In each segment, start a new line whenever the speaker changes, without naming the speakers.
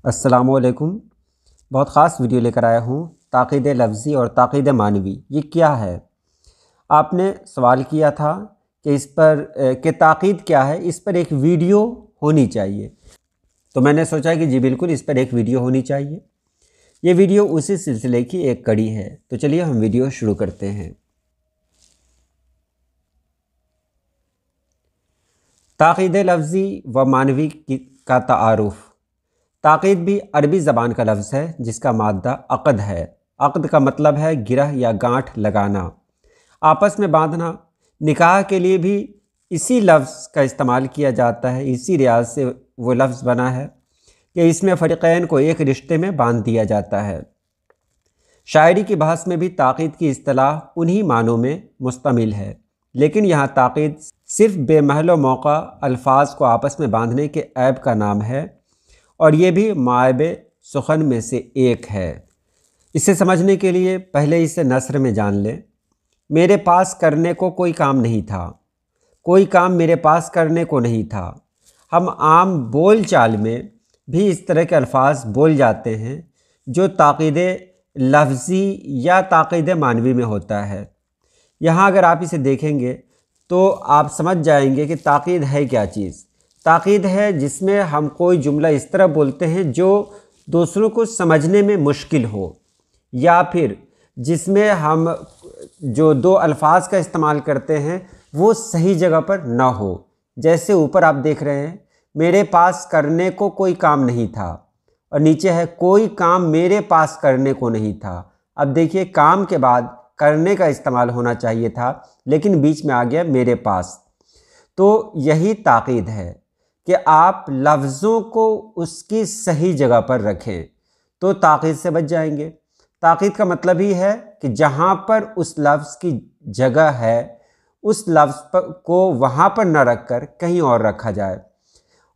अस्सलामुअलैकुम। बहुत ख़ास वीडियो लेकर आया हूँ ताक़ीद लफ्ज़ी और ताक़ीद मानवी। ये क्या है? आपने सवाल किया था कि इस पर कि ताक़ीद क्या है, इस पर एक वीडियो होनी चाहिए। तो मैंने सोचा कि जी बिल्कुल, इस पर एक वीडियो होनी चाहिए। ये वीडियो उसी सिलसिले की एक कड़ी है। तो चलिए हम वीडियो शुरू करते हैं। ताक़ीद लफ्ज़ी व मानवी का तारुफ़। ताक़ीद भी अरबी ज़बान का लफ्ज़ है जिसका मादा अक़द है। अक़द का मतलब है गिरह या गांठ लगाना, आपस में बांधना। निकाह के लिए भी इसी लफ्ज़ का इस्तेमाल किया जाता है। इसी रियाज से वो लफ्ज़ बना है कि इसमें फ़रीक़ैन को एक रिश्ते में बांध दिया जाता है। शायरी की बहस में भी ताक़ीद की इस्तिलाह उन्हीं मानों में मुश्तमिल है, लेकिन यहाँ ताक़ीद सिर्फ़ बेमहल मौका अल्फाज को आपस में बांधने के ऐब का नाम है, और ये भी मायबे सुखन में से एक है। इसे समझने के लिए पहले इसे नस्र में जान लें। मेरे पास करने को कोई काम नहीं था, कोई काम मेरे पास करने को नहीं था। हम आम बोल चाल में भी इस तरह के अल्फाज बोल जाते हैं जो ताक़ीद लफ्ज़ी या ताक़ीद मानवी में होता है। यहाँ अगर आप इसे देखेंगे तो आप समझ जाएंगे कि ताक़ीद है क्या चीज़। ताक़ीद है जिसमें हम कोई जुमला इस तरह बोलते हैं जो दूसरों को समझने में मुश्किल हो, या फिर जिसमें हम जो दो अल्फाज का इस्तेमाल करते हैं वो सही जगह पर ना हो। जैसे ऊपर आप देख रहे हैं, मेरे पास करने को कोई काम नहीं था, और नीचे है कोई काम मेरे पास करने को नहीं था। अब देखिए, काम के बाद करने का इस्तेमाल होना चाहिए था, लेकिन बीच में आ गया मेरे पास। तो यही ताक़ीद है कि आप लफ्ज़ों को उसकी सही जगह पर रखें तो ताक़ीद से बच जाएंगे। ताक़ीद का मतलब ही है कि जहाँ पर उस लफ्ज़ की जगह है उस लफ्ज़ को वहाँ पर न रख कर कहीं और रखा जाए,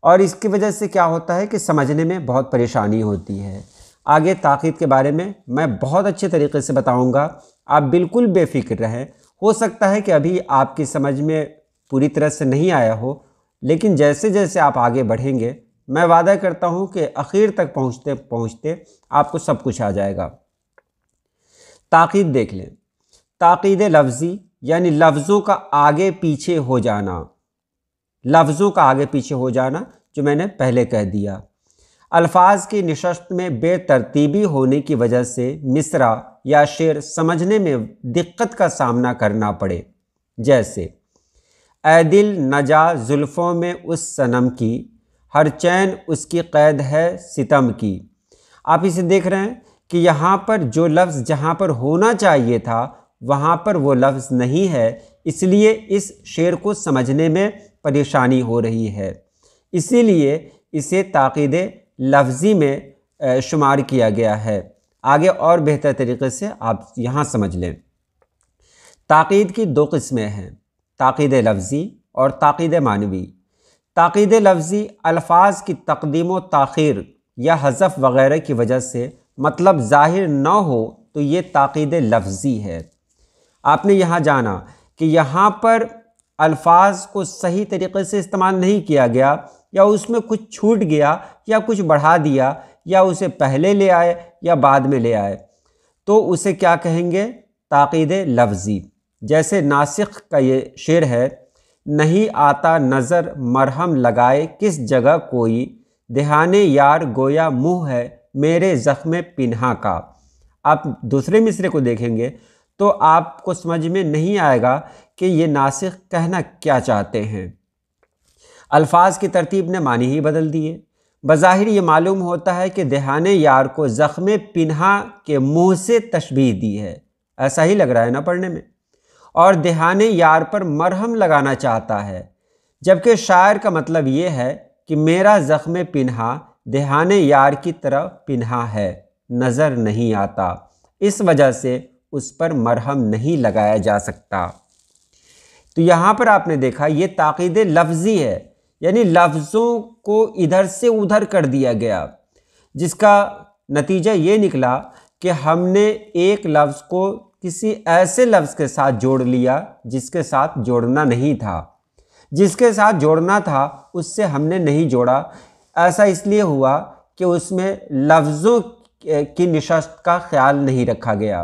और इसकी वजह से क्या होता है कि समझने में बहुत परेशानी होती है। आगे ताक़ीद के बारे में मैं बहुत अच्छे तरीके से बताऊँगा, आप बिल्कुल बेफिक्र रहें। हो सकता है कि अभी आपकी समझ में पूरी तरह से नहीं आया हो, लेकिन जैसे जैसे आप आगे बढ़ेंगे मैं वादा करता हूँ कि आखिर तक पहुँचते पहुँचते आपको सब कुछ आ जाएगा। ताक़ीद देख लें। ताक़ीद लफ्ज़ी यानी लफ्ज़ों का आगे पीछे हो जाना। लफ्ज़ों का आगे पीछे हो जाना जो मैंने पहले कह दिया। अल्फाज की निशस्त में बेतरतीबी होने की वजह से मिसरा या शेर समझने में दिक्कत का सामना करना पड़े। जैसे ऐ दिल न जा जुल्फ़ों में उस सनम की, हर चैन उसकी क़ैद है सितम की। आप इसे देख रहे हैं कि यहाँ पर जो लफ्ज़ जहाँ पर होना चाहिए था वहाँ पर वो लफ्ज़ नहीं है, इसलिए इस शेर को समझने में परेशानी हो रही है। इसीलिए इसे ताक़ीद लफ्ज़ी में शुमार किया गया है। आगे और बेहतर तरीके से आप यहाँ समझ लें। ताक़ीद की दो किस्में हैं, ताक़ीद लफ्ज़ी और ताक़ीद मानवी। ताक़ीद लफ्ज़ी अल्फाज की तक़दीम व ताख़ीर या हज़फ़ वग़ैरह की वजह से मतलब ज़ाहिर न हो तो ये ताक़ीद लफ्ज़ी है। आपने यहाँ जाना कि यहाँ पर अल्फाज को सही तरीके से इस्तेमाल नहीं किया गया, या उसमें कुछ छूट गया या कुछ बढ़ा दिया, या उसे पहले ले आए या बाद में ले आए, तो उसे क्या कहेंगे? ताक़ीद लफ्ज़ी। जैसे नासिख का ये शेर है, नहीं आता नज़र मरहम लगाए किस जगह कोई, देहाने यार गोया मुँह है मेरे ज़ख्म पिन्हा का। आप दूसरे मिसरे को देखेंगे तो आपको समझ में नहीं आएगा कि ये नासिख कहना क्या चाहते हैं। अल्फाज की तरतीब ने मानी ही बदल दिए। बज़ाहिर ये मालूम होता है कि देहाने यार को ज़ख्म पिन्हा के मुँह से तशबीह दी है, ऐसा ही लग रहा है ना पढ़ने में, और देहाने यार पर मरहम लगाना चाहता है, जबकि शायर का मतलब ये है कि मेरा ज़ख्म पिन्हा देहाने यार की तरह पिन्हा है, नज़र नहीं आता, इस वजह से उस पर मरहम नहीं लगाया जा सकता। तो यहाँ पर आपने देखा ये ताक़ीद लफ्ज़ी है, यानी लफ्ज़ों को इधर से उधर कर दिया गया, जिसका नतीजा ये निकला कि हमने एक लफ्ज़ को किसी ऐसे लफ्ज़ के साथ जोड़ लिया जिसके साथ जोड़ना नहीं था, जिसके साथ जोड़ना था उससे हमने नहीं जोड़ा। ऐसा इसलिए हुआ कि उसमें लफ्ज़ों की निशस्त का ख्याल नहीं रखा गया,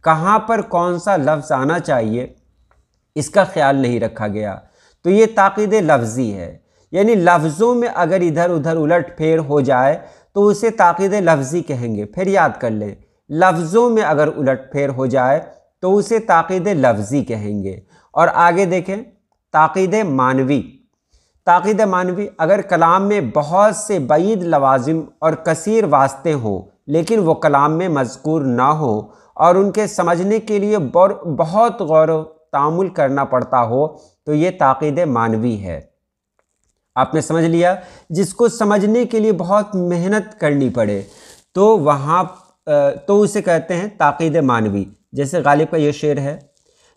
कहाँ पर कौन सा लफ्ज़ आना चाहिए इसका ख्याल नहीं रखा गया। तो ये ताक़ीद लफ्ज़ी है, यानी लफ्ज़ों में अगर इधर उधर उलट फेर हो जाए तो उसे ताक़ीद लफ्ज़ी कहेंगे। फिर याद कर लें, लफ्ज़ों में अगर उलट फेर हो जाए तो उसे ताक़ीद लफ्ज़ी कहेंगे। और आगे देखें, ताक़ीद मानवी। ताक़ीद मानवी, अगर कलाम में बहुत से बईद लवाजिम और कसीर वास्ते हों लेकिन वो कलाम में मज़कूर ना हो और उनके समझने के लिए बहुत गौर तामुल करना पड़ता हो, तो ये ताक़ीद मानवी है। आपने समझ लिया, जिसको समझने के लिए बहुत मेहनत करनी पड़े तो वहाँ तो उसे कहते हैं ताक़ीद मानवी। जैसे गालिब का ये शेर है,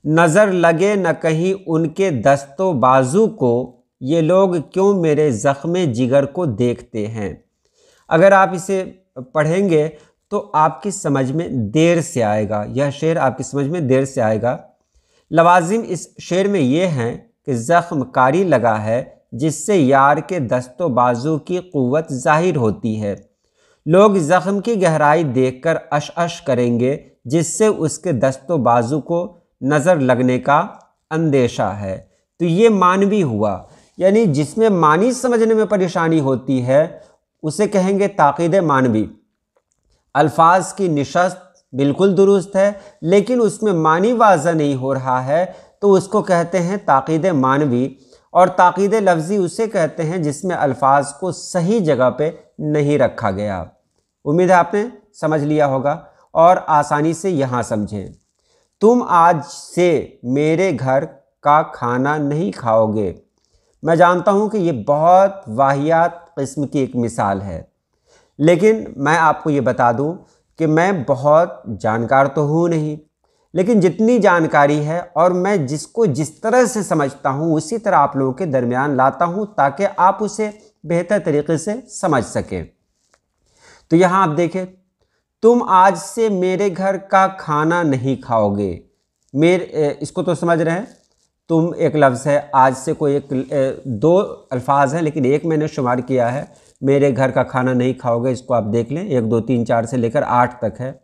नज़र लगे न कहीं उनके दस्तो बाजू को, ये लोग क्यों मेरे ज़ख्मे जिगर को देखते हैं। अगर आप इसे पढ़ेंगे तो आपकी समझ में देर से आएगा, यह शेर आपकी समझ में देर से आएगा। लवाजिम इस शेर में ये हैं कि ज़ख्म कारी लगा है जिससे यार के दस्तो बाजू की क़ुव्वत ज़ाहिर होती है। लोग ज़ख्म की गहराई देखकर अश अश करेंगे जिससे उसके दस्तो बाजू को नज़र लगने का अंदेशा है। तो ये मानवी हुआ, यानी जिसमें मानी समझने में परेशानी होती है उसे कहेंगे ताक़ीद मानवी। अल्फाज की निशस्त बिल्कुल दुरुस्त है लेकिन उसमें मानी वाज़ा नहीं हो रहा है तो उसको कहते हैं ताक़ीद मानवी। और ताक़ीद लफ्ज़ी उसे कहते हैं जिसमें अल्फाज को सही जगह पे नहीं रखा गया। उम्मीद है आपने समझ लिया होगा और आसानी से यहाँ समझें। तुम आज से मेरे घर का खाना नहीं खाओगे। मैं जानता हूँ कि ये बहुत वाहियात किस्म की एक मिसाल है, लेकिन मैं आपको ये बता दूँ कि मैं बहुत जानकार तो हूँ नहीं, लेकिन जितनी जानकारी है और मैं जिसको जिस तरह से समझता हूँ उसी तरह आप लोगों के दरमियान लाता हूँ ताकि आप उसे बेहतर तरीके से समझ सकें। तो यहाँ आप देखें, तुम आज से मेरे घर का खाना नहीं खाओगे। इसको तो समझ रहे हैं, तुम एक लफ्ज़ है, आज से कोई एक दो अल्फाज हैं लेकिन एक मैंने शुमार किया है, मेरे घर का खाना नहीं खाओगे। इसको आप देख लें, 1 2 3 4 से लेकर 8 तक है।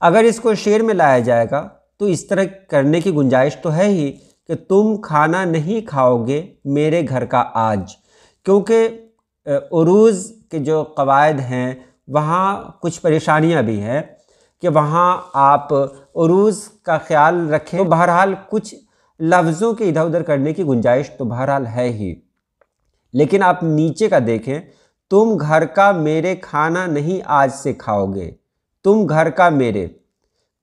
अगर इसको शेर में लाया जाएगा तो इस तरह करने की गुंजाइश तो है ही कि तुम खाना नहीं खाओगे मेरे घर का आज, क्योंकि उरूज़ के जो कवायद हैं वहाँ कुछ परेशानियाँ भी हैं कि वहाँ आप उरूज़ का ख्याल रखें। तो बहरहाल कुछ लफ्ज़ों के इधर उधर करने की गुंजाइश तो बहरहाल है ही, लेकिन आप नीचे का देखें, तुम घर का मेरे खाना नहीं आज से खाओगे। तुम घर का मेरे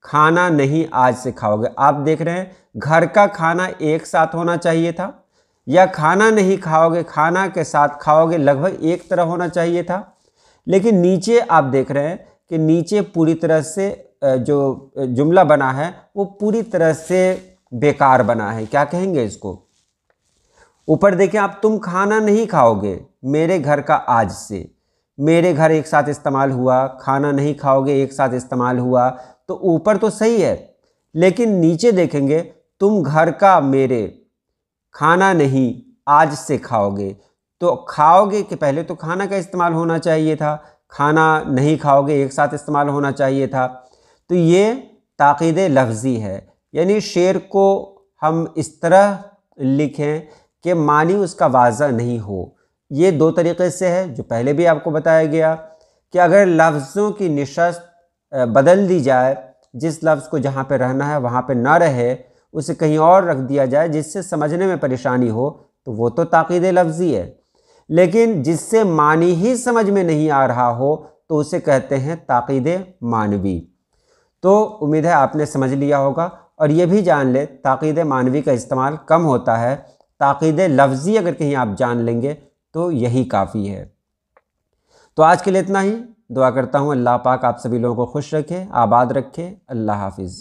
खाना नहीं आज से खाओगे। आप देख रहे हैं, घर का खाना एक साथ होना चाहिए था, या खाना नहीं खाओगे खाना के साथ खाओगे लगभग एक तरह होना चाहिए था। लेकिन नीचे आप देख रहे हैं कि नीचे पूरी तरह से जो जुमला बना है वो पूरी तरह से बेकार बना है। क्या कहेंगे इसको? ऊपर देखें आप, तुम खाना नहीं खाओगे मेरे घर का आज से। मेरे घर एक साथ इस्तेमाल हुआ, खाना नहीं खाओगे एक साथ इस्तेमाल हुआ, तो ऊपर तो सही है, लेकिन नीचे देखेंगे, तुम घर का मेरे खाना नहीं आज से खाओगे। तो खाओगे के पहले तो खाना का इस्तेमाल होना चाहिए था, खाना नहीं खाओगे एक साथ इस्तेमाल होना चाहिए था। तो ये ताक़ीद लफ्ज़ी है, यानी शेर को हम इस तरह लिखें कि मानी उसका वाज़ा नहीं हो। ये 2 तरीक़े से है, जो पहले भी आपको बताया गया कि अगर लफ्ज़ों की निशस्त बदल दी जाए, जिस लफ्ज़ को जहाँ पे रहना है वहाँ पे ना रहे, उसे कहीं और रख दिया जाए जिससे समझने में परेशानी हो, तो वो तो ताक़ीद लफ्ज़ी है। लेकिन जिससे मानी ही समझ में नहीं आ रहा हो तो उसे कहते हैं ताक़ीद मानवी। तो उम्मीद है आपने समझ लिया होगा, और ये भी जान ले ताक़ीद मानवी का इस्तेमाल कम होता है। ताक़ीद लफ्ज़ी अगर कहीं आप जान लेंगे तो यही काफ़ी है। तो आज के लिए इतना ही। दुआ करता हूँ अल्लाह पाक आप सभी लोगों को खुश रखे, आबाद रखे। अल्लाह हाफिज़।